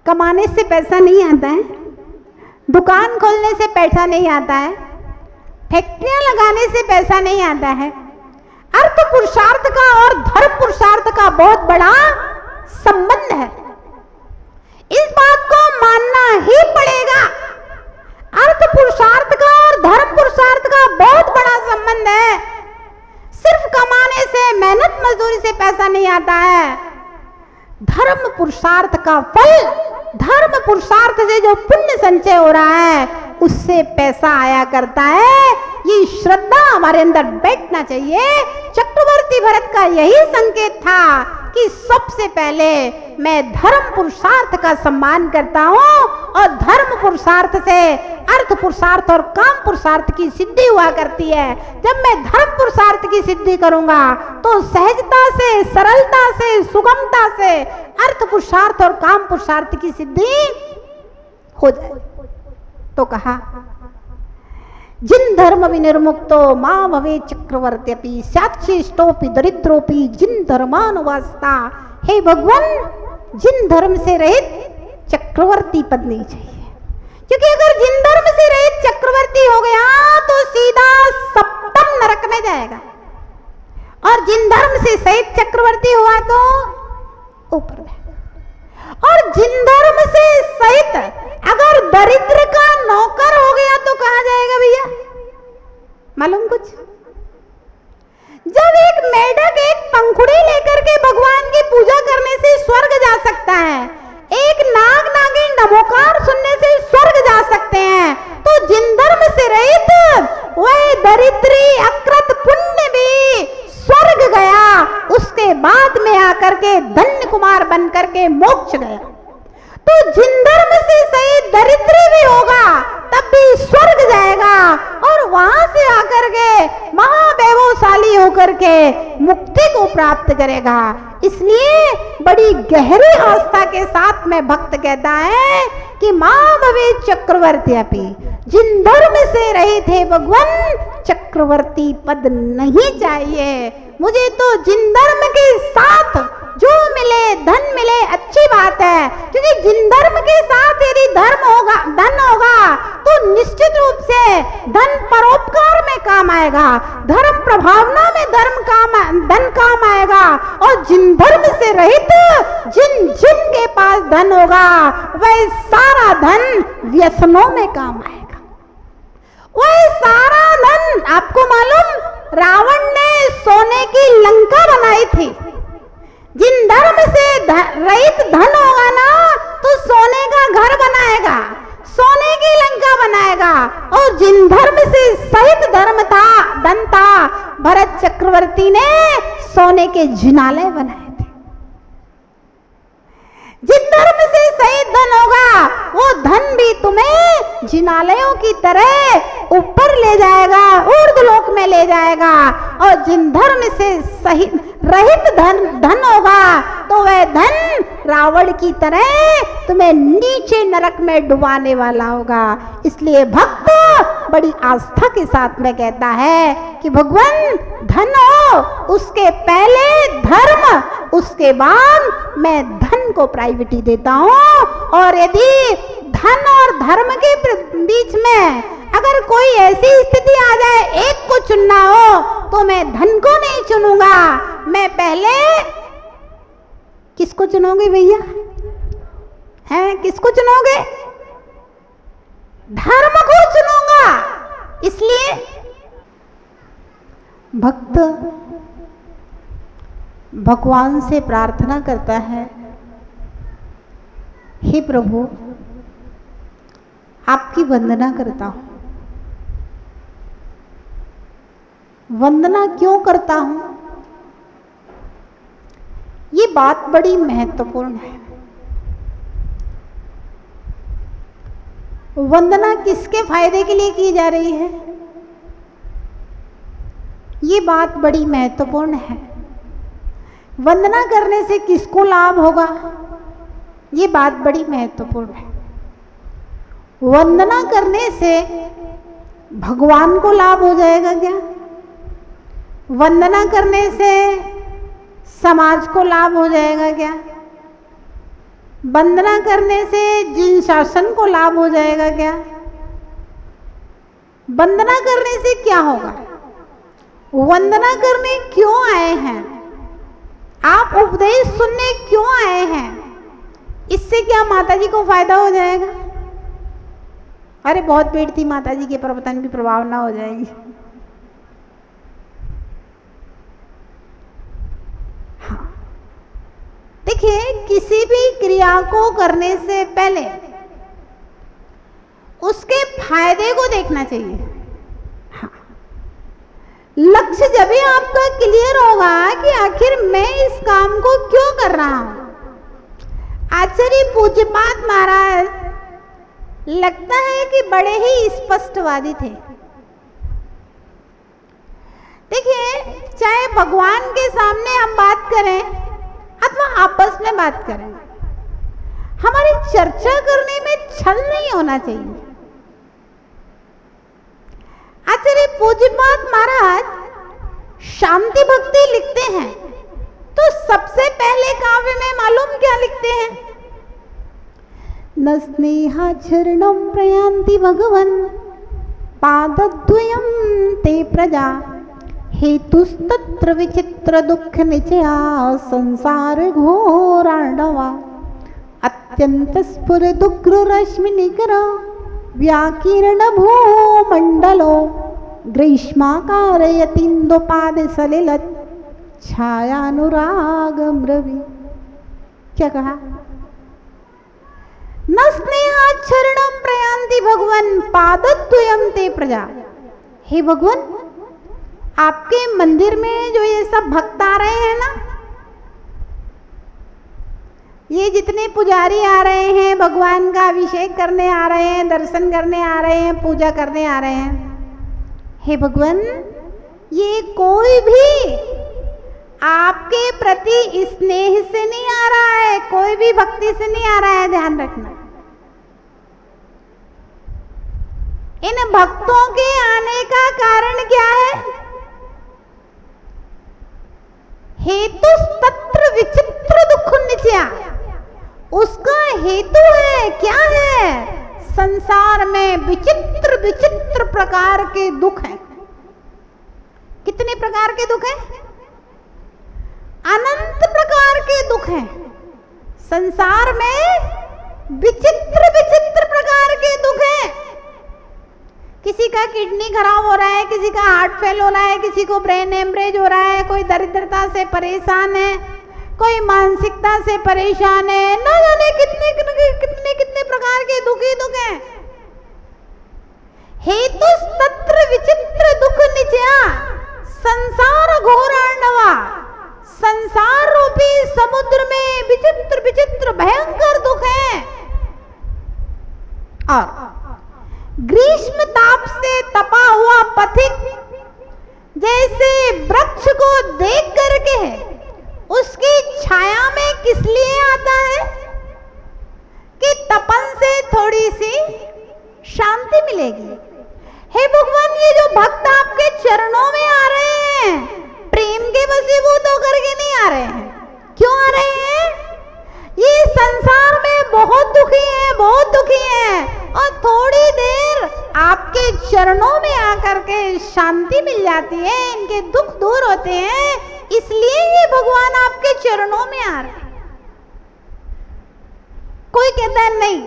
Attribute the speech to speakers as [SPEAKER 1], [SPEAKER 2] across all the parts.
[SPEAKER 1] कमाने से पैसा नहीं आता है, दुकान खोलने से पैसा नहीं आता है, फैक्ट्रियां लगाने से पैसा नहीं आता है। अर्थ पुरुषार्थ का और धर्म पुरुषार्थ का बहुत बड़ा संबंध है। इस बात को मानना ही पड़ेगा। अर्थ पुरुषार्थ का और धर्म पुरुषार्थ का बहुत बड़ा संबंध है। सिर्फ कमाने से, मेहनत मजदूरी से पैसा नहीं आता है। धर्म पुरुषार्थ का फल, धर्म पुरुषार्थ से जो पुण्य संचय हो रहा है उससे पैसा आया करता है। ये श्रद्धा हमारे अंदर बैठना चाहिए। चक्रवर्ती भरत का यही संकेत था कि सबसे पहले मैं धर्म पुरुषार्थ का सम्मान करता हूँ और धर्म पुरुषार्थ से अर्थ पुरुषार्थ और काम पुरुषार्थ की सिद्धि हुआ करती है। जब मैं धर्म पुरुषार्थ की सिद्धि करूंगा तो सहजता से, सरलता से, सुगमता से अर्थ पुरुषार्थ और काम पुरुषार्थ की सिद्धि हो जाए। तो कहा जिन धर्म विनिर्मुक्तो मां भवे चक्रवर्त्यपि स्याच्छेष्टोपि दरिद्रोपि जिन धर्मानुवास्ता। हे भगवान, जिन धर्म से रहित चक्रवर्ती पद नहीं चाहिए, क्योंकि अगर जिन धर्म से रहित चक्रवर्ती हो गया तो सीधा सप्तम नरक में जाएगा, और जिन धर्म से सहित चक्रवर्ती हुआ तो ऊपर में। और जिन धर्म से सहित अगर दरिद्र का नौकर हो गया तो कहां जाएगा भैया, मालूम कुछ? जब एक मेढक एक पंखुड़ी लेकर के भगवान की पूजा करने से स्वर्ग जा सकता है, एक नाग नागिन नमोकार सुनने से स्वर्ग जा सकते हैं, तो जिन धर्म से रहित वह दरिद्री अकृत पुण्य भी स्वर्ग गया, उसके बाद में आकर के धन्य कुमार बन करके मोक्ष गया। तो जिन धर्म से सही दरिद्र भी होगा तब भी स्वर्ग जाएगा और वहां से आकर के महावैभवशाली होकर के मुक्ति को प्राप्त करेगा। इसलिए बड़ी गहरी आस्था के साथ में भक्त कहता है कि मां भवे चक्रवर्ती अपि, जिन धर्म से रहे थे भगवान चक्रवर्ती पद नहीं चाहिए मुझे। तो जिन धर्म के साथ जो मिले, धन मिले, अच्छी बात है, क्योंकि जिन धर्म के साथ यदि धर्म होगा, धन होगा तो निश्चित रूप से धन परोपकार में काम आएगा, धर्म प्रभावना में धन काम आएगा। और जिन धर्म से रहित जिन के पास धन होगा वह सारा धन व्यसनों में काम आएगा। वह सारा धन, आपको मालूम, रावण ने सोने की लंका बनाई थी। जिन धर्म से रहित धन होगा ना तो सोने का घर बनाएगा, सोने की लंका बनाएगा। और जिन धर्म से सहित धन था, भरत चक्रवर्ती ने सोने के जिनालय बनाए थे। जिन धर्म से सहित धन होगा वो धन भी तुम्हें जिनालयों की तरह ऊपर ले जाएगा, ऊर्ध्वलोक में ले जाएगा। और जिन धर्म से सहित रहित धन होगा तो वह धन रावण की तरह तुम्हें नीचे नरक में डुबाने वाला होगा। इसलिए भक्त बड़ी आस्था के साथ में कहता है कि भगवान धन हो, उसके पहले धर्म, उसके बाद मैं धन को प्रायोरिटी देता हूँ। और यदि धन और धर्म के बीच में अगर कोई ऐसी स्थिति आ जाए एक को चुनना हो तो मैं धन को नहीं चुनूंगा, मैं पहले किसको चुनोगे भैया? हैं, किसको चुनोगे? धर्म को चुनूंगा। इसलिए भक्त भगवान से प्रार्थना करता है, हे प्रभु आपकी वंदना करता हूं। वंदना क्यों करता हूं? ये बात बड़ी महत्वपूर्ण है। वंदना किसके फायदे के लिए की जा रही है? ये बात बड़ी महत्वपूर्ण है। वंदना करने से किसको लाभ होगा? ये बात बड़ी महत्वपूर्ण है। वंदना करने से भगवान को लाभ हो जाएगा क्या? वंदना करने से समाज को लाभ हो जाएगा क्या? वंदना करने से जिन शासन को लाभ हो जाएगा क्या? वंदना करने से क्या होगा? वंदना करने क्यों आए हैं? आप उपदेश सुनने क्यों आए हैं? इससे क्या माता जी को फायदा हो जाएगा? अरे बहुत भीड़ थी, माता जी के प्रवचन भी प्रभाव ना हो जाएगी। हाँ, देखिए, किसी भी क्रिया को करने से पहले उसके फायदे को देखना चाहिए। हाँ, लक्ष्य जब भी आपका क्लियर होगा कि आखिर मैं इस काम को क्यों कर रहा हूं। आचार्य पूज्यपाद महाराज लगता है कि बड़े ही स्पष्टवादी थे। देखिए, चाहे भगवान के सामने हम बात करें अथवा आपस में बात करें, हमारी चर्चा करने में छल नहीं होना चाहिए। आचार्य पूज्यपाद महाराज शांति भक्ति लिखते हैं तो सबसे पहले काव्य में मालूम क्या लिखते हैं? न स्नेहाचरणं प्रयान्ति भगवन् पादद्वयं ते प्रजा हेतुस्तत्र विचित्र दुःख निचया संसार घोरार्णवा अत्यंत स्फुरदुग्र रश्मिनिकर व्याकीर्ण भूमंडलो ग्रीष्माकारयतीन्दुपाद सलिल छायानुरागम रवि। क्या कहा? न स्नेहाचरणं प्रयान्ति भगवन् पादद्वयं ते प्रजा। हे भगवान, आपके मंदिर में जो ये सब भक्त आ रहे हैं ना, ये जितने पुजारी आ रहे हैं, भगवान का अभिषेक करने आ रहे हैं, दर्शन करने आ रहे हैं, पूजा करने आ रहे हैं, हे भगवान, ये कोई भी आपके प्रति स्नेह से नहीं आ रहा है, कोई भी भक्ति से नहीं आ रहा है। ध्यान रखना, इन भक्तों के आने का कारण क्या है? हेतु तत्र विचित्र दुख निचया। उसका हेतु है, क्या है? संसार में विचित्र विचित्र प्रकार के दुख हैं। कितने प्रकार के दुख हैं? अनंत प्रकार के दुख हैं। संसार में विचित्र विचित्र प्रकार के दुख हैं। किसी का किडनी खराब हो रहा है, किसी का हार्ट फेल हो रहा है, किसी को ब्रेन हेमरेज हो रहा है, कोई दरिद्रता से परेशान है, कोई मानसिकता से परेशान है, न जाने कितने कितने कितने प्रकार के दुख ही दुख हैं। हेतु तत्र विचित्र दुख निचया संसार घोरार्णवा। संसार रूपी समुद्र में विचित्र विचित्र भयंकर दुख है। और ग्रीष्म ताप से तपा हुआ पथिक जैसे वृक्ष को देख करके उसकी छाया में किस लिए आता है? कि तपन से थोड़ी सी शांति मिलेगी। हे भगवान, ये जो भक्त आपके चरणों में आ रहे हैं, प्रेम के वशीभूत होकर के नहीं आ रहे हैं। क्यों आ रहे हैं? ये संसार में बहुत दुखी है, बहुत दुखी है, और थोड़ी देर आपके चरणों में आकर के शांति मिल जाती है, इनके दुख दूर होते हैं, इसलिए ये भगवान आपके चरणों में आ रहे हैं। कोई कहता है नहीं,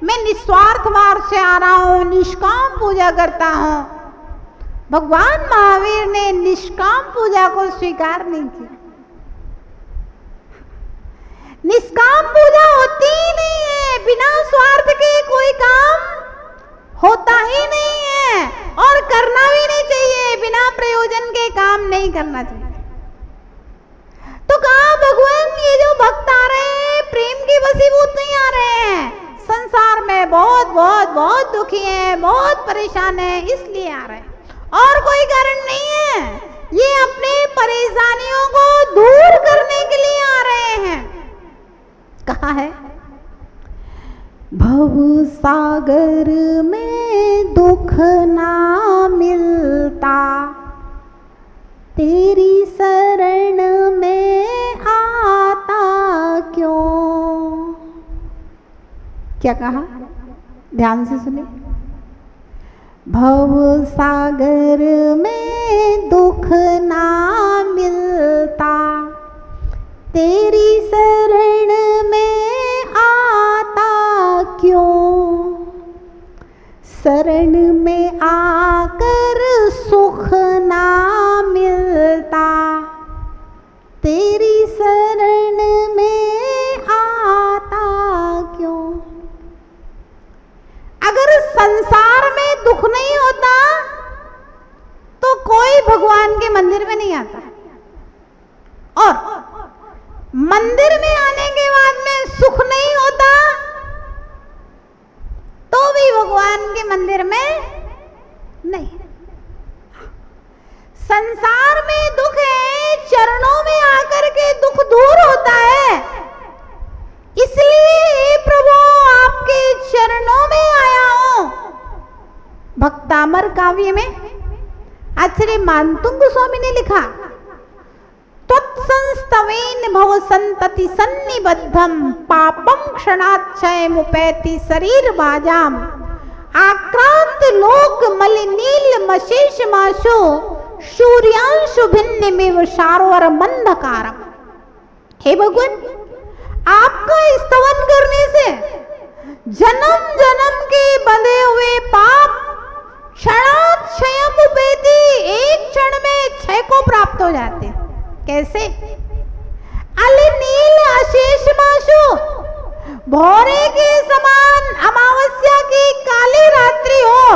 [SPEAKER 1] मैं निस्वार्थ भाव से आ रहा हूं, निष्काम पूजा करता हूं। भगवान महावीर ने निष्काम पूजा को स्वीकार नहीं किया। निष्काम पूजा होती ही नहीं है, बिना स्वार्थ के कोई काम होता ही नहीं है, और करना भी नहीं चाहिए। बिना प्रयोजन के काम नहीं करना चाहिए। तो कहा भगवान, ये जो भक्त आ रहे हैं प्रेम के वशीभूत नहीं आ रहे हैं, संसार में बहुत बहुत बहुत दुखी हैं, बहुत परेशान हैं, इसलिए आ रहे हैं, और कोई कारण नहीं है। ये अपने परेशानियों को दूर करने के लिए आ रहे हैं। कहा है? भव सागर में दुख ना मिलता, तेरी शरण में आता क्यों। क्या कहा, ध्यान से सुनिए। भव सागर में दुख ना मिलता, तेरी शरण में आता क्यों। शरण में आकर सुख ना मिलता, तेरी शरण में आता क्यों। अगर संसार में दुख नहीं होता तो कोई भगवान के मंदिर में नहीं आता, और मंदिर में आने के बाद में सुख नहीं होता तो भी भगवान के मंदिर में नहीं। संसार में दुख है, चरणों में आकर के दुख दूर होता है। इसलिए प्रभु आपके चरणों में आया हूं। भक्तामर काव्य में आचार्य मानतुंग गोस्वामी ने लिखा, त्वत्संस्तवेन भव संतति सन्निबद्धम पापम क्षणाक्षय मुपैति शरीर बाजाम आक्रांत लोक मलिनील मशेष माशो सूर्यांशु भिन्न में शारोर मंधकारम। हे भगवान, आपका स्तवन करने से जन्म जन्म के बंधे हुए पाप क्षणाक्षयम उपेति, एक क्षण में क्षय को प्राप्त हो जाते हैं। कैसे? अलिनील अशेष माशु, भौरे के समान अमावस्या की काली रात्रि हो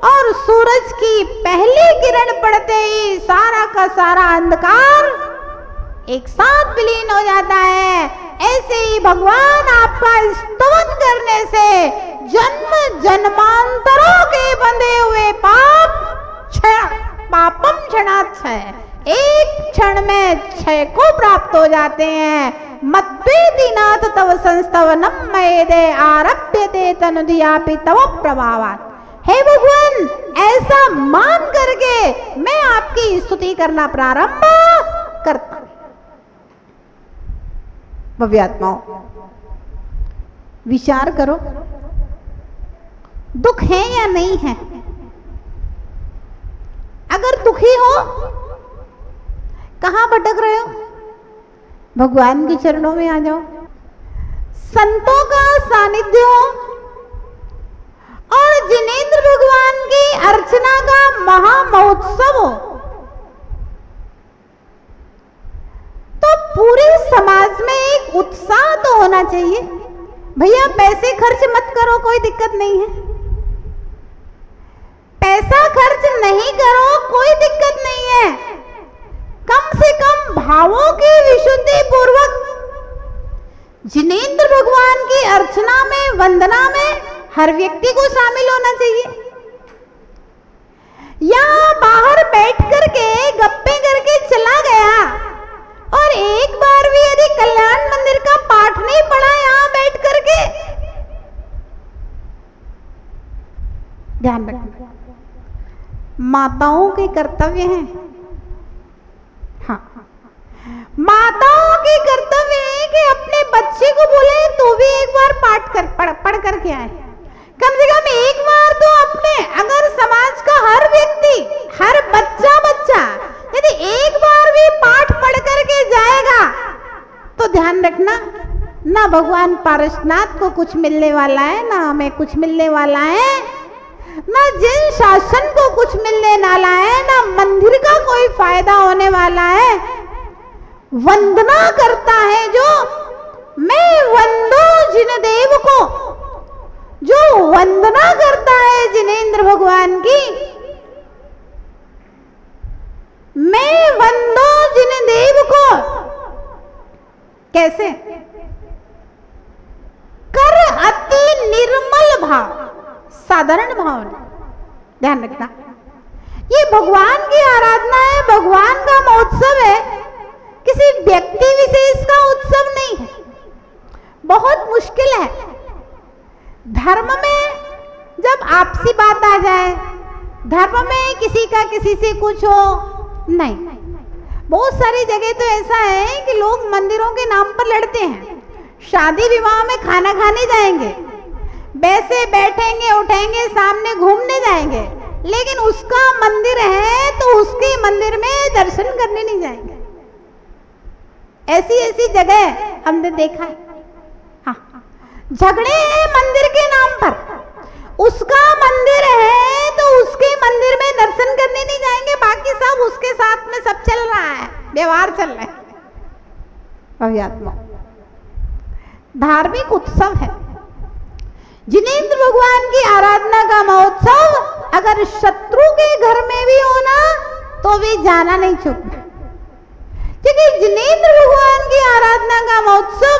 [SPEAKER 1] और सूरज की पहली किरण पड़ते ही सारा का सारा अंधकार एक साथ विलीन हो जाता है। ऐसे ही भगवान आपका स्तवन करने से जन्म जन्मांतरों के बंधे हुए पापम क्षणाक्षय, एक क्षण में क्षय को प्राप्त हो जाते हैं। मद्वेति नाथ तव संस्तवनम मयेदे आरभ्यते तनुदियापि तव प्रभावात्। हे भगवान, ऐसा मान करके मैं आपकी स्तुति करना प्रारंभ करता हूं। भव्यात्माओं, विचार करो, दुख है या नहीं है? अगर दुखी हो, कहां भटक रहे हो? भगवान के चरणों में आ जाओ। संतों का सानिध्य हो और जिनेंद्र भगवान की अर्चना का महामहोत्सव हो तो पूरे समाज में एक उत्साह तो होना चाहिए। भैया पैसे खर्च मत करो, कोई दिक्कत नहीं है। पैसा खर्च नहीं करो, कोई दिक्कत नहीं है। कम से कम भावों की विशुद्धि पूर्वक जिनेंद्र भगवान की अर्चना में, वंदना में हर व्यक्ति को शामिल होना चाहिए। यहाँ बाहर बैठ करके गप्पे करके चला गया और एक बार भी यदि कल्याण मंदिर का पाठ नहीं पढ़ा यहाँ बैठ करके, ध्यान रखना, माताओं के कर्तव्य हैं। हाँ, माताओं के कर्तव्य है कि अपने बच्चे को बोले तो भी एक बार पाठ कर पढ़ करके आए। कम से कम एक बार तो अपने, अगर समाज का हर व्यक्ति, हर बच्चा यदि एक बार भी पाठ पढ़ करके जाएगा तो ध्यान रखना, ना भगवान पारसनाथ को कुछ मिलने वाला है, ना हमें कुछ मिलने वाला है, ना जिन शासन को कुछ मिलने वाला है, ना मंदिर का कोई फायदा होने वाला है। वंदना करता है जो, मैं वंदो जिन देव को, जो वंदना करता है जिनेंद्र भगवान की, मैं वंदो जिन देव को। कैसे? कर अति निर्मल भाव, साधारण भाव। ध्यान रखना, ये भगवान की आराधना है, भगवान का महोत्सव है, किसी व्यक्ति विशेष का उत्सव नहीं है। बहुत मुश्किल है धर्म में जब आपसी बात आ जाए, धर्म में किसी का किसी से कुछ हो, नहीं। बहुत सारी जगह तो ऐसा है कि लोग मंदिरों के नाम पर लड़ते हैं। शादी विवाह में खाना खाने जाएंगे, वैसे बैठेंगे उठेंगे सामने घूमने जाएंगे, लेकिन उसका मंदिर है तो उसके मंदिर में दर्शन करने नहीं जाएंगे। ऐसी ऐसी जगह हमने देखा है। हाँ, झगड़े हैं मंदिर के नाम पर। उसका मंदिर है तो उसके मंदिर में दर्शन करने नहीं जाएंगे, बाकी सब उसके साथ में सब चल रहा है, व्यवहार चल रहा है। अव्यात्मा धार्मिक उत्सव है। जिनेंद्र भगवान की आराधना का महोत्सव अगर शत्रु के घर में भी होना तो भी जाना नहीं छूटना, क्योंकि जिनेंद्र भगवान की आराधना का महोत्सव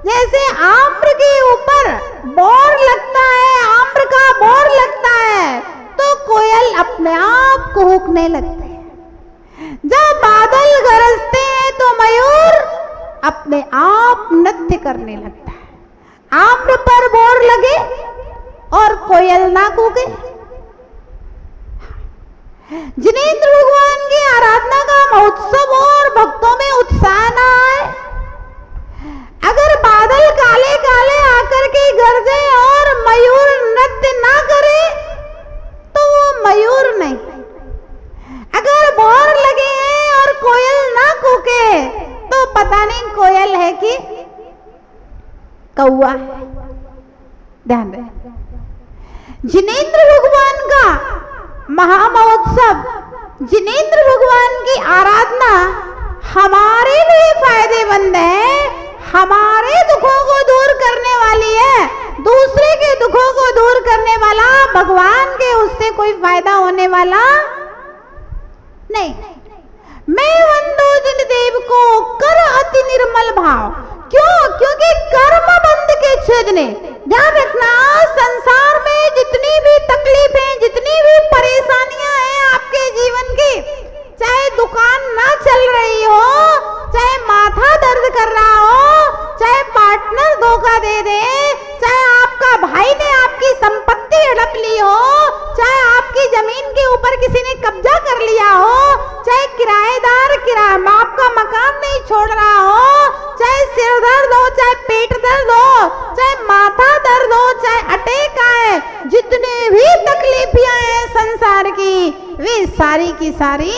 [SPEAKER 1] जैसे आम्र के ऊपर बोर लगता है, आम्र का बोर लगता है तो कोयल अपने आप कुहुकने लगते हैं। जब बादल गरजते हैं तो मयूर अपने आप नृत्य करने लगता है। आम्र पर बोर लगे और कोयल ना कूके। जिनेंद्र भगवान की आराधना का महोत्सव और भक्तों में उत्साह ना आए, अगर बादल काले काले आकर के गरजे और मयूर नृत्य ना करे तो वो मयूर नहीं। अगर बोर लगे हैं और कोयल ना कूके तो पता नहीं कोयल है कि कौआ है। ध्यान रहे, जिनेंद्र भगवान का महामहोत्सव, जिनेंद्र भगवान की आराधना हमारे लिए फायदेमंद है, हमारे दुखों को दूर करने वाली है। दूसरे के दुखों को दूर करने वाला भगवान के उससे कोई फायदा होने वाला नहीं। मैं वंदो जिन देव को कर अति निर्मल भाव। क्यों? क्योंकि कर्म बंध के छेदने। ध्यान रखना, संसार में जितनी भी तकलीफें, जितनी भी परेशानियां हैं आपके जीवन की, चाहे दुकान ना चल रही हो, चाहे माथा दर्द कर रहा हो, चाहे पार्टनर धोखा दे दे, चाहे आपका भाई ने आपकी संपत्ति हड़प ली हो, चाहे आपकी जमीन के ऊपर किसी ने कब्जा कर लिया हो, चाहे किराएदार आपका मकान नहीं छोड़ रहा हो, चाहे सिर दर्द हो, चाहे पेट दर्द हो, चाहे माथा दर्द हो, चाहे अटैक आए, जितने भी तकलीफियां हैं संसार की, वे सारी की सारी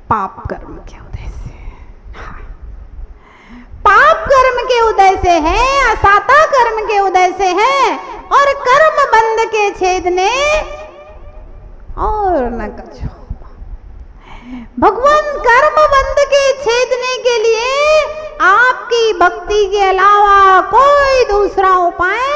[SPEAKER 1] पाप कर्म के उदय से, पाप कर्म के उदय से है, असाता कर्म के उदय से है, और कर्म बंध के छेदने और न कुछ। भगवान कर्म बंध के छेदने के लिए आपकी भक्ति के अलावा कोई दूसरा उपाय